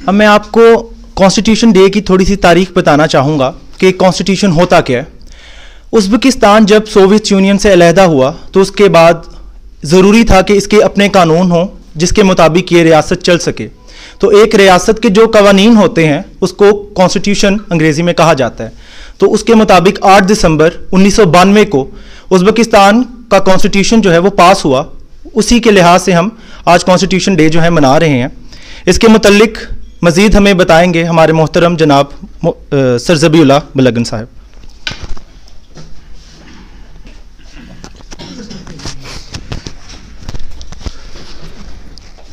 अब मैं आपको कॉन्स्टिट्यूशन डे की थोड़ी सी तारीख बताना चाहूँगा कि कॉन्स्टिट्यूशन होता क्या है। उज़्बेकिस्तान जब सोवियत यूनियन से अलहदा हुआ तो उसके बाद ज़रूरी था कि इसके अपने कानून हों जिसके मुताबिक ये रियासत चल सके। तो एक रियासत के जो कवानीन होते हैं उसको कॉन्स्टिट्यूशन अंग्रेज़ी में कहा जाता है। तो उसके मुताबिक 8 दिसंबर 1992 को उज़्बेकिस्तान का कॉन्स्टिट्यूशन जो है वो पास हुआ। उसी के लिहाज से हम आज कॉन्स्टिट्यूशन डे जो है मना रहे हैं। इसके मुतल्लिक मज़ीद हमें बताएंगे हमारे मोहतरम जनाब सर ज़बीउल्लाह बुलगन साहब।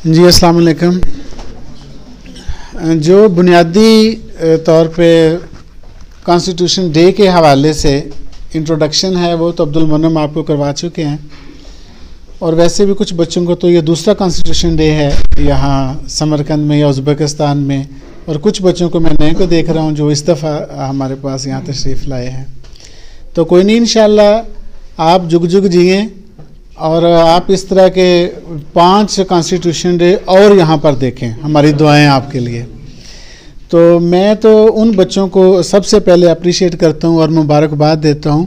जी अस्सलाम वालेकुम। जो बुनियादी तौर पे कॉन्स्टिट्यूशन डे के हवाले से इंट्रोडक्शन है वो तो अब्दुल मोनम आपको करवा चुके हैं, और वैसे भी कुछ बच्चों को तो ये दूसरा कॉन्स्टिट्यूशन डे है यहाँ समरकंद में या उज़्बेकिस्तान में, और कुछ बच्चों को मैं नए को देख रहा हूँ जो इस दफ़ा हमारे पास यहाँ तशरीफ़ लाए हैं। तो कोई नहीं, इंशाअल्लाह आप जुग जुग जिए और आप इस तरह के 5 कॉन्स्टिट्यूशन डे और यहाँ पर देखें। हमारी दुआएं आपके लिए। तो मैं तो उन बच्चों को सबसे पहले अप्रिशिएट करता हूँ और मुबारकबाद देता हूँ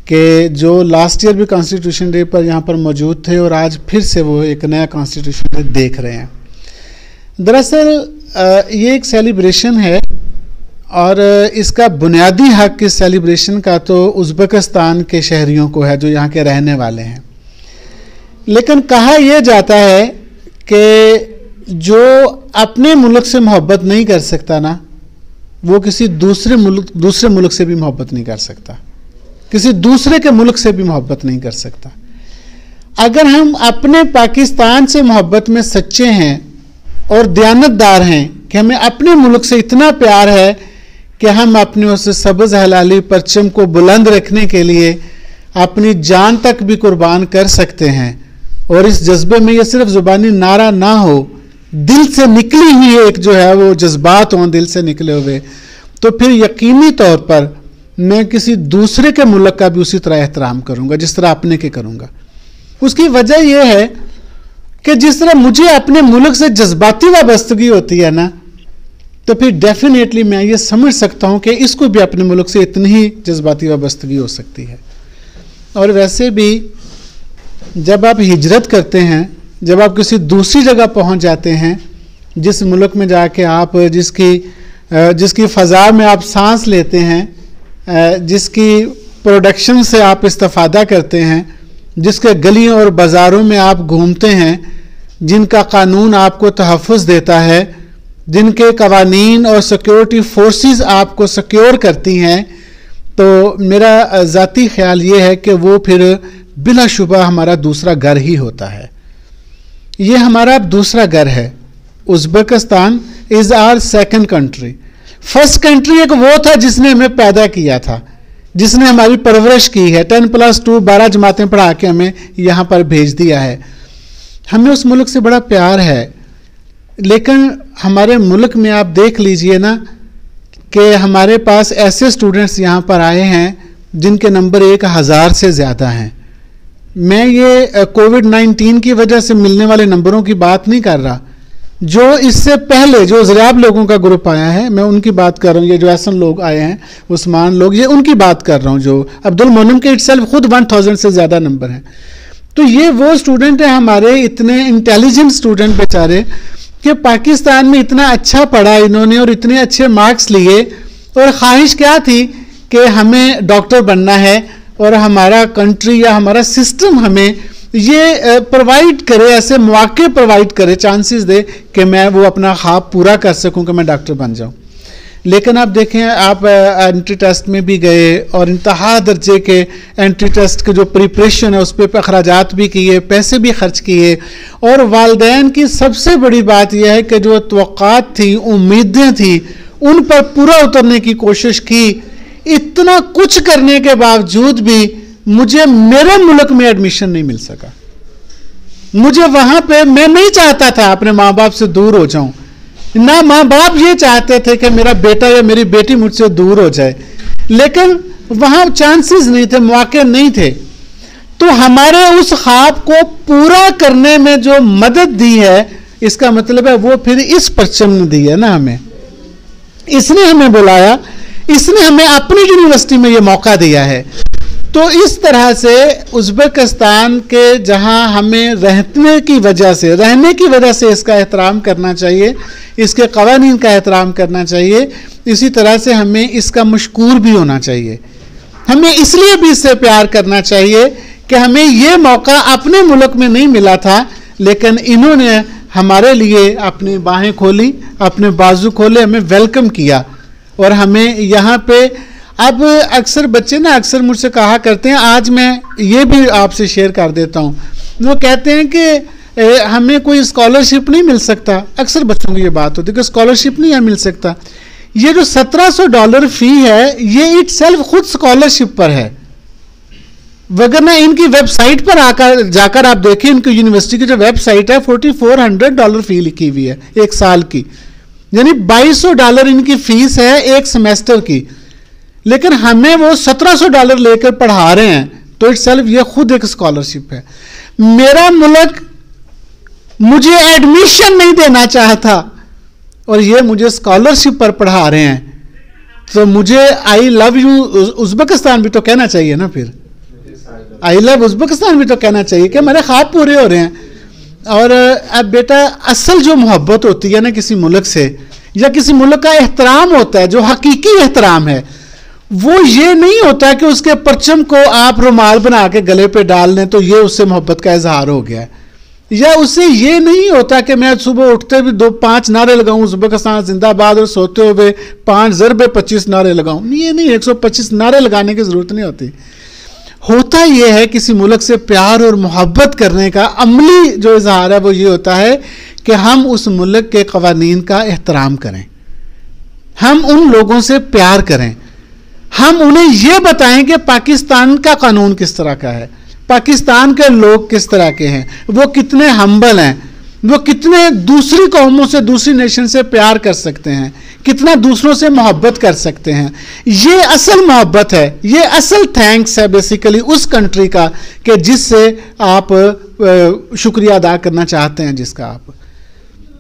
कि जो लास्ट ईयर भी कॉन्स्टिट्यूशन डे पर यहाँ पर मौजूद थे और आज फिर से वो एक नया कॉन्स्टिट्यूशन डे देख रहे हैं। दरअसल ये एक सेलिब्रेशन है और इसका बुनियादी हक़ इस सेलिब्रेशन का तो उज़्बेकिस्तान के शहरियों को है जो यहाँ के रहने वाले हैं। लेकिन कहा यह जाता है कि जो अपने मुल्क से मोहब्बत नहीं कर सकता ना, वो किसी दूसरे मुल्क से भी मोहब्बत नहीं कर सकता, किसी दूसरे के मुल्क से भी मोहब्बत नहीं कर सकता। अगर हम अपने पाकिस्तान से मोहब्बत में सच्चे हैं और दयानतदार हैं कि हमें अपने मुल्क से इतना प्यार है कि हम अपने उस सब्ज़ हलाली परचम को बुलंद रखने के लिए अपनी जान तक भी कुर्बान कर सकते हैं, और इस जज्बे में ये सिर्फ ज़ुबानी नारा ना हो, दिल से निकली हुई एक जो है वो जज्बात हों दिल से निकले हुए, तो फिर यकीनी तौर पर मैं किसी दूसरे के मुल्क का भी उसी तरह एहतराम करूँगा जिस तरह अपने के करूँगा। उसकी वजह यह है कि जिस तरह मुझे अपने मुल्क से जज्बाती वाबस्तगी होती है ना, तो फिर डेफिनेटली मैं ये समझ सकता हूँ कि इसको भी अपने मुल्क से इतनी ही जज्बाती वाबस्तगी हो सकती है। और वैसे भी जब आप हिजरत करते हैं, जब आप किसी दूसरी जगह पहुंच जाते हैं, जिस मुल्क में जाके आप जिसकी फ़ज़ा में आप सांस लेते हैं, जिसकी प्रोडक्शन से आप इस्तिफ़ादा करते हैं, जिसके गलियों और बाज़ारों में आप घूमते हैं, जिनका कानून आपको तहफ़्फ़ुज़ देता है, जिनके कवानीन और सिक्योरिटी फोर्सेस आपको सिक्योर करती हैं, तो मेरा ज़ाती ख्याल ये है कि वो फिर बिलाशुबा हमारा दूसरा घर ही होता है। ये हमारा अब दूसरा घर है। Uzbekistan is our second country. First country एक वो था जिसने हमें पैदा किया था, जिसने हमारी परवरिश की है, 10+2 12 जमातें पढ़ा के हमें यहाँ पर भेज दिया है। हमें उस मुल्क से बड़ा प्यार है, लेकिन हमारे मुल्क में आप देख लीजिए ना कि हमारे पास ऐसे स्टूडेंट्स यहाँ पर आए हैं जिनके नंबर 1000 से ज़्यादा हैं। मैं ये कोविड-19 की वजह से मिलने वाले नंबरों की बात नहीं कर रहा, जो इससे पहले जो ज़रियाब लोगों का ग्रुप आया है मैं उनकी बात कर रहा हूँ। ये जो ऐसन लोग आए हैं, उस्मान लोग, ये उनकी बात कर रहा हूँ। जो अब्दुल मोनम के इटसेल्फ खुद 1000 से ज़्यादा नंबर हैं। तो ये वो स्टूडेंट हैं हमारे, इतने इंटेलिजेंट स्टूडेंट बेचारे, कि पाकिस्तान में इतना अच्छा पढ़ा इन्होंने और इतने अच्छे मार्क्स लिए, और ख्वाहिश क्या थी कि हमें डॉक्टर बनना है और हमारा कंट्री या हमारा सिस्टम हमें ये प्रोवाइड करे, ऐसे मौके प्रोवाइड करे, चांसेस दे कि मैं वो अपना ख्वाब पूरा कर सकूं कि मैं डॉक्टर बन जाऊं। लेकिन आप देखें, आप एंट्री टेस्ट में भी गए और इंतहा दर्जे के एंट्री टेस्ट के जो प्रिपरेशन है उस पर अखराजात भी किए, पैसे भी खर्च किए, और वालिदैन की सबसे बड़ी बात यह है कि जो तवक्कात थी, उम्मीदें थी, उन पर पूरा उतरने की कोशिश की। इतना कुछ करने के बावजूद भी मुझे मेरे मुल्क में एडमिशन नहीं मिल सका। मुझे वहां पे, मैं नहीं चाहता था अपने माँ बाप से दूर हो जाऊं, ना माँ बाप ये चाहते थे कि मेरा बेटा या मेरी बेटी मुझसे दूर हो जाए, लेकिन वहां चांसेस नहीं थे, मौके नहीं थे। तो हमारे उस ख्वाब को पूरा करने में जो मदद दी है, इसका मतलब है वो फिर इस परचम ने दी है ना हमें, इसने हमें बुलाया, इसने हमें अपनी यूनिवर्सिटी में ये मौका दिया है। तो इस तरह से उज़्बेकिस्तान के जहां हमें रहने की वजह से इसका एहतराम करना चाहिए, इसके क़वानीन का एहतराम करना चाहिए, इसी तरह से हमें इसका मशकूर भी होना चाहिए। हमें इसलिए भी इससे प्यार करना चाहिए कि हमें ये मौका अपने मुल्क में नहीं मिला था, लेकिन इन्होंने हमारे लिए अपनी बाहें खोली, अपने बाजू खोले, हमें वेलकम किया। और हमें यहाँ पे अब अक्सर बच्चे ना अक्सर मुझसे कहा करते हैं, आज मैं ये भी आपसे शेयर कर देता हूँ, वो कहते हैं कि हमें कोई स्कॉलरशिप नहीं मिल सकता। अक्सर बच्चों की ये बात होती है कि स्कॉलरशिप नहीं मिल सकता। ये जो $1700 फ़ी है, ये इट सेल्फ खुद स्कॉलरशिप पर है। वगरना इनकी वेबसाइट पर जाकर आप देखें, इनकी यूनिवर्सिटी की जो वेबसाइट है, $4400 फ़ी लिखी हुई है एक साल की, यानी $2200 इनकी फीस है एक सेमेस्टर की। लेकिन हमें वो $1700 लेकर पढ़ा रहे हैं, तो इट सेल्फ ये खुद एक स्कॉलरशिप है। मेरा मुल्क मुझे एडमिशन नहीं देना चाहता और ये मुझे स्कॉलरशिप पर पढ़ा रहे हैं, तो मुझे आई लव यू उज़्बेकिस्तान भी तो कहना चाहिए ना, फिर आई लव उज़्बेकिस्तान भी तो कहना चाहिए कि मेरे ख्वाब पूरे हो रहे हैं। और अब बेटा, असल जो मोहब्बत होती है ना किसी मुल्क से, या किसी मुल्क का एहतराम होता है, जो हकीकी एहतराम है, वो ये नहीं होता कि उसके परचम को आप रुमाल बना के गले पे डाल लें तो ये उससे मोहब्बत का इजहार हो गया है। या उससे ये नहीं होता कि मैं सुबह उठते भी 2-5 नारे लगाऊं उज़्बेकिस्तान जिंदाबाद, और सोते हुए 5 ज़रबे 25 नारे लगाऊं। ये नहीं, 125 नारे लगाने की ज़रूरत नहीं होती। होता यह है किसी मुल्क से प्यार और मोहब्बत करने का अमली जो इजहार है वो ये होता है कि हम उस मुल्क के क़वानीन का एहतराम करें, हम उन लोगों से प्यार करें, हम उन्हें यह बताएं कि पाकिस्तान का कानून किस तरह का है, पाकिस्तान के लोग किस तरह के हैं, वो कितने हम्बल हैं, वो कितने दूसरी कौमों से, दूसरी नेशन से प्यार कर सकते हैं, कितना दूसरों से मोहब्बत कर सकते हैं। ये असल मोहब्बत है, ये असल थैंक्स है बेसिकली उस कंट्री का कि जिससे आप शुक्रिया अदा करना चाहते हैं, जिसका आप।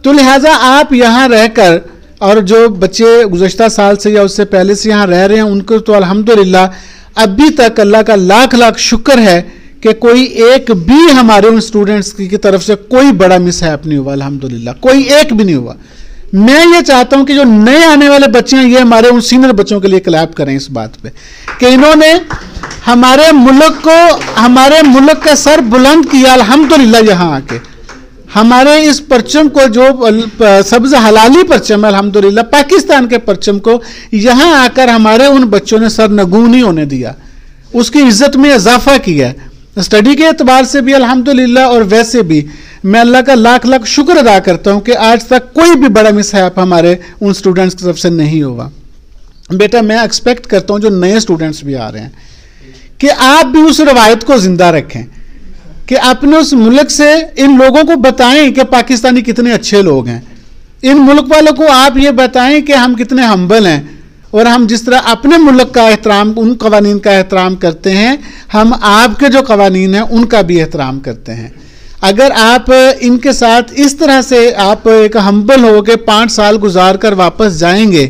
तो लिहाजा आप यहाँ रहकर, और जो बच्चे गुज़श्ता साल से या उससे पहले से यहाँ रह रहे हैं, उनको तो अल्हम्दुलिल्लाह अभी तक अल्लाह का लाख लाख शुक्र है कि कोई एक भी हमारे उन स्टूडेंट्स की तरफ से कोई बड़ा मिसहैप नहीं हुआ, अल्हम्दुलिल्लाह कोई एक भी नहीं हुआ। मैं ये चाहता हूं कि जो नए आने वाले बच्चे हैं, ये हमारे उन सीनियर बच्चों के लिए क्लैप करें इस बात पे कि इन्होंने हमारे मुल्क का सर बुलंद किया अल्हम्दुलिल्लाह। यहाँ आके हमारे इस परचम को, जो सब्ज़ हलाली परचम है अल्हम्दुलिल्लाह, पाकिस्तान के परचम को यहाँ आकर हमारे उन बच्चों ने सर नगू नहीं होने दिया, उसकी इज्जत में इजाफा किया है, स्टडी के एतबार से भी अल्हम्दुलिल्लाह, और वैसे भी मैं अल्लाह का लाख लाख शुक्र अदा करता हूँ कि आज तक कोई भी बड़ा मिसहैप हमारे उन स्टूडेंट्स की तरफ से नहीं हुआ। बेटा, मैं एक्सपेक्ट करता हूँ जो नए स्टूडेंट्स भी आ रहे हैं कि आप भी उस रवायत को ज़िंदा रखें, कि अपने उस मुल्क से इन लोगों को बताएं कि पाकिस्तानी कितने अच्छे लोग हैं। इन मुल्क वालों को आप ये बताएं कि हम कितने हम्बल हैं, और हम जिस तरह अपने मुल्क का एहतराम, उन कवानीन का एहतराम करते हैं, हम आपके जो कवानीन हैं उनका भी एहतराम करते हैं। अगर आप इनके साथ इस तरह से आप एक हम्बल हो के 5 साल गुजार कर वापस जाएंगे,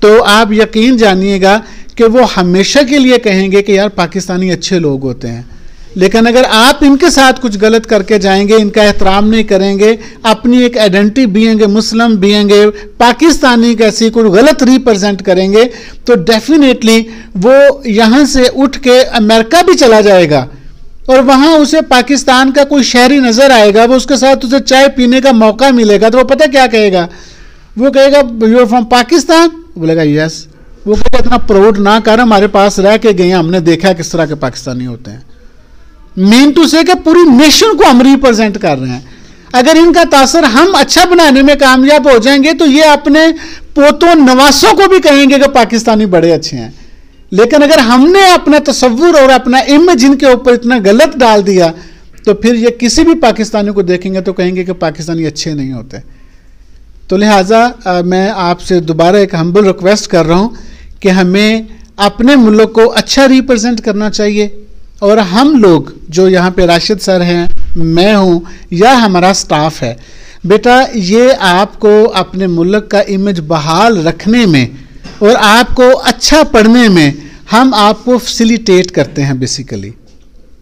तो आप यकीन जानिएगा कि वो हमेशा के लिए कहेंगे कि यार पाकिस्तानी अच्छे लोग होते हैं। लेकिन अगर आप इनके साथ कुछ गलत करके जाएंगे, इनका एहतराम नहीं करेंगे, अपनी एक आइडेंटिटी बीएंगे, मुस्लिम बीएंगे, पाकिस्तानी कैसी कोई गलत रिप्रेजेंट करेंगे, तो डेफिनेटली वो यहाँ से उठ के अमेरिका भी चला जाएगा, और वहाँ उसे पाकिस्तान का कोई शहरी नज़र आएगा, वो उसके साथ उसे चाय पीने का मौका मिलेगा, तो वो पता क्या कहेगा? वो कहेगा यू आर फ्रॉम पाकिस्तान, बोलेगा यस। वो कहेगा इतना प्राउड ना कर, हमारे पास रह के गए, हमने देखा किस तरह के पाकिस्तानी होते हैं। मीन टू से कि पूरी नेशन को हम रिप्रेजेंट कर रहे हैं। अगर इनका तासर हम अच्छा बनाने में कामयाब हो जाएंगे, तो ये अपने पोतों नवासों को भी कहेंगे कि पाकिस्तानी बड़े अच्छे हैं। लेकिन अगर हमने अपना तसव्वुर और अपना इमेज इनके ऊपर इतना गलत डाल दिया, तो फिर ये किसी भी पाकिस्तानी को देखेंगे तो कहेंगे कि पाकिस्तानी अच्छे नहीं होते। तो लिहाजा मैं आपसे दोबारा एक हम्बल रिक्वेस्ट कर रहा हूँ कि हमें अपने मुल्क को अच्छा रिप्रेजेंट करना चाहिए, और हम लोग जो यहाँ पे राशिद सर हैं, मैं हूँ, या हमारा स्टाफ है, बेटा ये आपको अपने मुल्क का इमेज बहाल रखने में और आपको अच्छा पढ़ने में हम आपको फैसिलिटेट करते हैं। बेसिकली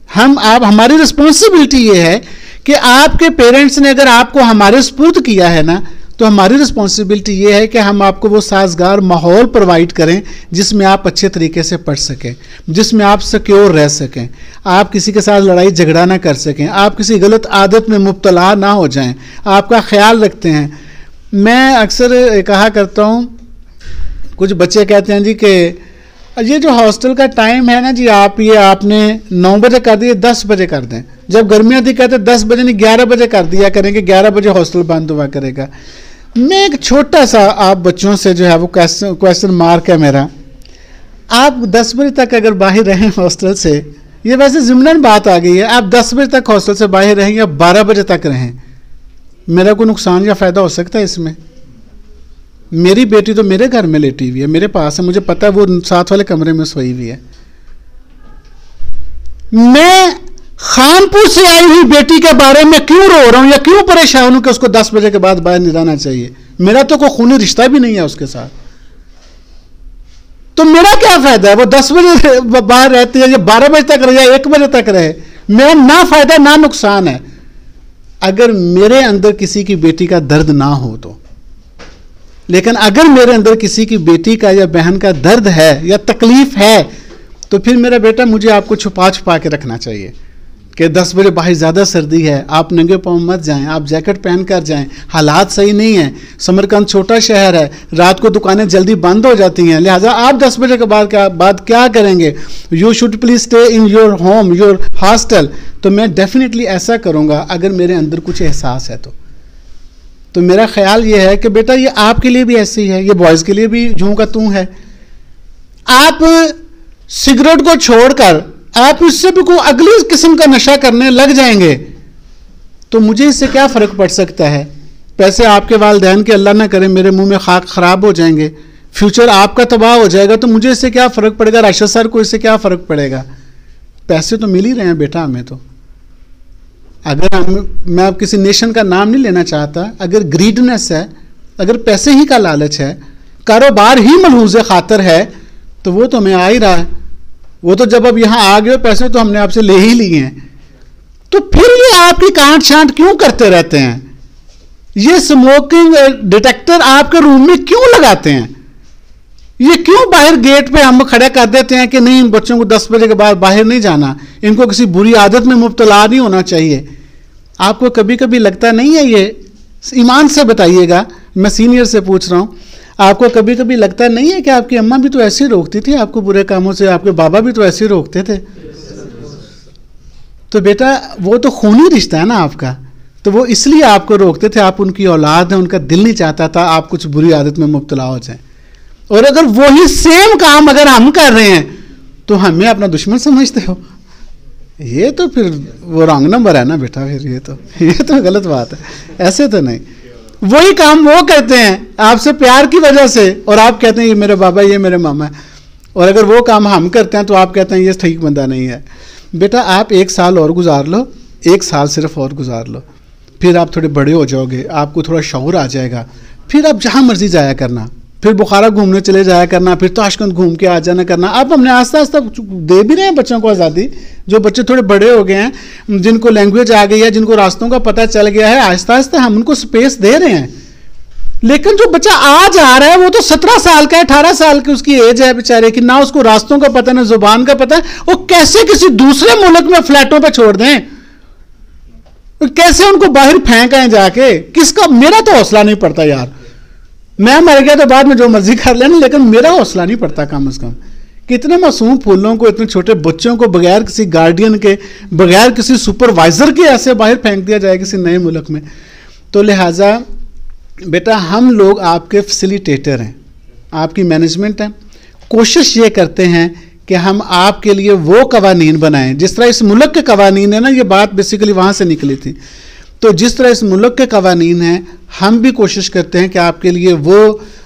हमारी रिस्पॉन्सिबिलिटी ये है कि आपके पेरेंट्स ने अगर आपको हमारे सुपुर्द किया है ना, तो हमारी रिस्पॉन्सिबिलिटी ये है कि हम आपको वो साजगार माहौल प्रोवाइड करें जिसमें आप अच्छे तरीके से पढ़ सकें, जिसमें आप सिक्योर रह सकें, आप किसी के साथ लड़ाई झगड़ा ना कर सकें, आप किसी गलत आदत में मुब्तला ना हो जाएं, आपका ख्याल रखते हैं। मैं अक्सर कहा करता हूँ, कुछ बच्चे कहते हैं जी कि ये जो हॉस्टल का टाइम है ना जी, आपने 9 बजे कर दिए, 10 बजे कर दें। जब गर्मियाँ थी कहते 10 बजे नहीं 11 बजे कर दिया करेंगे, 11 बजे हॉस्टल बंद हुआ करेगा। मैं एक छोटा सा आप बच्चों से जो है वो क्वेश्चन मार्क है मेरा, आप 10 बजे तक अगर बाहर रहें हॉस्टल से, ये वैसे ज़िम्मन बात आ गई है, आप 10 बजे तक हॉस्टल से बाहर रहें या 12 बजे तक रहें, मेरा कोई नुकसान या फ़ायदा हो सकता है इसमें? मेरी बेटी तो मेरे घर में लेटी हुई है, मेरे पास है, मुझे पता है वो साथ वाले कमरे में सोई हुई है। मैं खानपुर से आई हुई बेटी के बारे में क्यों रो रहा हूं या क्यों परेशान हूं कि उसको 10 बजे के बाद बाहर नहीं रहना चाहिए? मेरा तो कोई खूनी रिश्ता भी नहीं है उसके साथ, तो मेरा क्या फायदा है? वो 10 बजे बाहर रहती है या 12 बजे तक रहे या 1 बजे तक रहे, मेरा ना फायदा ना नुकसान है। अगर मेरे अंदर किसी की बेटी का दर्द ना हो तो, लेकिन अगर मेरे अंदर किसी की बेटी का या बहन का दर्द है या तकलीफ है, तो फिर मेरा बेटा मुझे आपको छुपा छुपा के रखना चाहिए कि 10 बजे बाहर ज़्यादा सर्दी है, आप नंगे पाँव मत जाएं, आप जैकेट पहन कर जाएं, हालात सही नहीं हैं, समरकंद छोटा शहर है, रात को दुकानें जल्दी बंद हो जाती हैं, लिहाजा आप 10 बजे के बाद क्या करेंगे? You should please stay in your home, your hostel. तो मैं डेफिनेटली ऐसा करूँगा अगर मेरे अंदर कुछ एहसास है तो मेरा ख्याल ये है कि बेटा ये आपके लिए भी ऐसे ही है, ये बॉयज़ के लिए भी यूं का तू है। आप सिगरेट को छोड़कर आप इससे भी कोई अगली किस्म का नशा करने लग जाएंगे तो मुझे इससे क्या फ़र्क पड़ सकता है? पैसे आपके वालिदैन के अल्लाह ना करे मेरे मुंह में खाक ख़राब हो जाएंगे, फ्यूचर आपका तबाह हो जाएगा, तो मुझे इससे क्या फ़र्क पड़ेगा? राशिद सर को इससे क्या फ़र्क पड़ेगा? पैसे तो मिल ही रहे हैं बेटा हमें। तो अगर मैं अब किसी नेशन का नाम नहीं लेना चाहता, अगर ग्रीडनेस है, अगर पैसे ही का लालच है, कारोबार ही मलहूज़ खातर है, तो वो तो हमें आ ही रहा है। वो तो जब अब यहाँ आ गए पैसे तो हमने आपसे ले ही लिए हैं, तो फिर ये आपकी कांट छांट क्यों करते रहते हैं? ये स्मोकिंग डिटेक्टर आपके रूम में क्यों लगाते हैं? ये क्यों बाहर गेट पे हम खड़े कर देते हैं कि नहीं इन बच्चों को 10 बजे के बाद बाहर नहीं जाना, इनको किसी बुरी आदत में मुब्तला नहीं होना चाहिए? आपको कभी कभी लगता नहीं है, ये ईमान से बताइएगा, मैं सीनियर से पूछ रहा हूँ, आपको कभी कभी लगता नहीं है कि आपकी अम्मा भी तो ऐसे ही रोकती थी आपको बुरे कामों से, आपके बाबा भी तो ऐसे ही रोकते थे? तो बेटा वो तो खूनी रिश्ता है ना आपका, तो वो इसलिए आपको रोकते थे, आप उनकी औलाद हैं, उनका दिल नहीं चाहता था आप कुछ बुरी आदत में मुब्तला हो जाए। और अगर वही सेम काम अगर हम कर रहे हैं तो हमें अपना दुश्मन समझते हो, ये तो फिर वो रॉन्ग नंबर है ना बेटा, फिर ये तो गलत बात है। ऐसे तो नहीं, वही काम वो करते हैं आपसे प्यार की वजह से और आप कहते हैं ये मेरे बाबा ये मेरे मामा है, और अगर वो काम हम करते हैं तो आप कहते हैं ये ठीक बंदा नहीं है। बेटा आप 1 साल और गुजार लो, 1 साल सिर्फ और गुजार लो, फिर आप थोड़े बड़े हो जाओगे, आपको थोड़ा शऊर आ जाएगा, फिर आप जहाँ मर्जी जाया करना, फिर बुखारा घूमने चले जाया करना, फिर ताशकंद घूम के आ जाना करना। अब हमने आस्ता आस्ता दे भी रहे हैं बच्चों को आज़ादी, जो बच्चे थोड़े बड़े हो गए हैं, जिनको लैंग्वेज आ गई है, जिनको रास्तों का पता चल गया है, आहिस्ता आहिस्ता हम उनको स्पेस दे रहे हैं। लेकिन जो बच्चा आज आ रहा है वो तो 17 साल का है, 18 साल की उसकी एज है बेचारे की, ना उसको रास्तों का पता ना जुबान का पता है, वो कैसे किसी दूसरे मुल्क में फ्लैटों पर छोड़ दें? कैसे उनको बाहर फेंक आए जाके? किसका? मेरा तो हौसला नहीं पड़ता यार, मैं मर गया तो बाद में जो मर्जी कर लेना, लेकिन मेरा हौसला नहीं पड़ता कम से कम। कितने मासूम फूलों को, इतने छोटे बच्चों को बगैर किसी गार्डियन के, बगैर किसी सुपरवाइजर के ऐसे बाहर फेंक दिया जाए किसी नए मुल्क में। तो लिहाजा बेटा हम लोग आपके फैसिलिटेटर हैं, आपकी मैनेजमेंट है। कोशिश ये करते हैं कि हम आपके लिए वो कवानीन बनाएं जिस तरह इस मुल्क के कवानीन है ना, ये बात बेसिकली वहाँ से निकली थी। तो जिस तरह इस मुल्क के कवानीन हैं, हम भी कोशिश करते हैं कि आपके लिए वो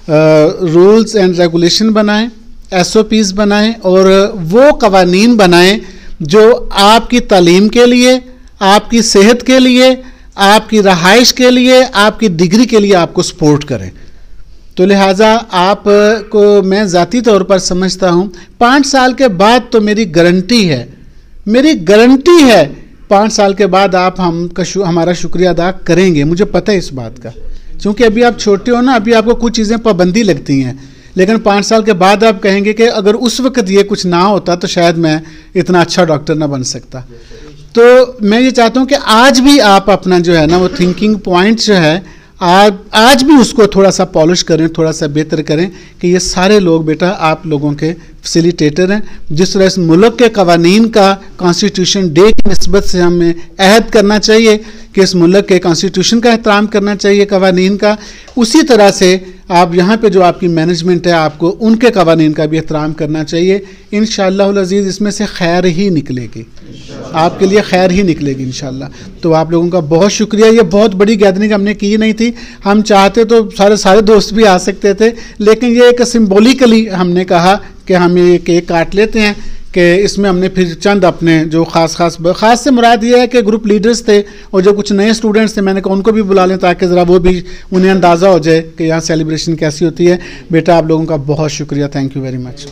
रूल्स एंड रेगुलेशन बनाएं, SOPs बनाएं और वो कवानीन बनाएं जो आपकी तालीम के लिए, आपकी सेहत के लिए, आपकी रहाइश के लिए, आपकी डिग्री के लिए आपको सपोर्ट करें। तो लिहाजा आप को मैं ज़ाती तौर पर समझता हूँ 5 साल के बाद तो मेरी गारंटी है, मेरी गारंटी है 5 साल के बाद आप हमारा शुक्रिया अदा करेंगे, मुझे पता है इस बात का। क्योंकि अभी आप छोटे हो ना, अभी आपको कुछ चीज़ें पाबंदी लगती हैं, लेकिन 5 साल के बाद आप कहेंगे कि अगर उस वक्त ये कुछ ना होता तो शायद मैं इतना अच्छा डॉक्टर ना बन सकता। तो मैं ये चाहता हूँ कि आज भी आप अपना जो है ना वो थिंकिंग पॉइंट जो है आज भी उसको थोड़ा सा पॉलिश करें, थोड़ा सा बेहतर करें कि ये सारे लोग बेटा आप लोगों के फैसिलिटेटर हैं। जिस तरह इस मुल्क के कवानीन का कॉन्स्टिट्यूशन डे की निस्बत से हमें अहद करना चाहिए कि इस मुल्क के कॉन्स्टिट्यूशन का एहतराम करना चाहिए, कवानीन का, उसी तरह से आप यहाँ पे जो आपकी मैनेजमेंट है आपको उनके कवानीन का भी एहतराम करना चाहिए। इंशाअल्लाह अज़ीज़ इसमें से खैर ही निकलेगी, आपके लिए खैर ही निकलेगी इंशाअल्लाह। तो आप लोगों का बहुत शुक्रिया। ये बहुत बड़ी गैदरिंग हमने की नहीं थी, हम चाहते तो सारे दोस्त भी आ सकते थे, लेकिन ये एक सिम्बॉलिकली हमने कहा कि हम ये केक काट लेते हैं कि इसमें हमने फिर चंद अपने जो ख़ास से मुराद ये है कि ग्रुप लीडर्स थे और जो कुछ नए स्टूडेंट्स थे, मैंने कहा उनको भी बुला लें ताकि ज़रा वो भी उन्हें अंदाज़ा हो जाए कि यहाँ सेलिब्रेशन कैसी होती है। बेटा आप लोगों का बहुत शुक्रिया, थैंक यू वेरी मच।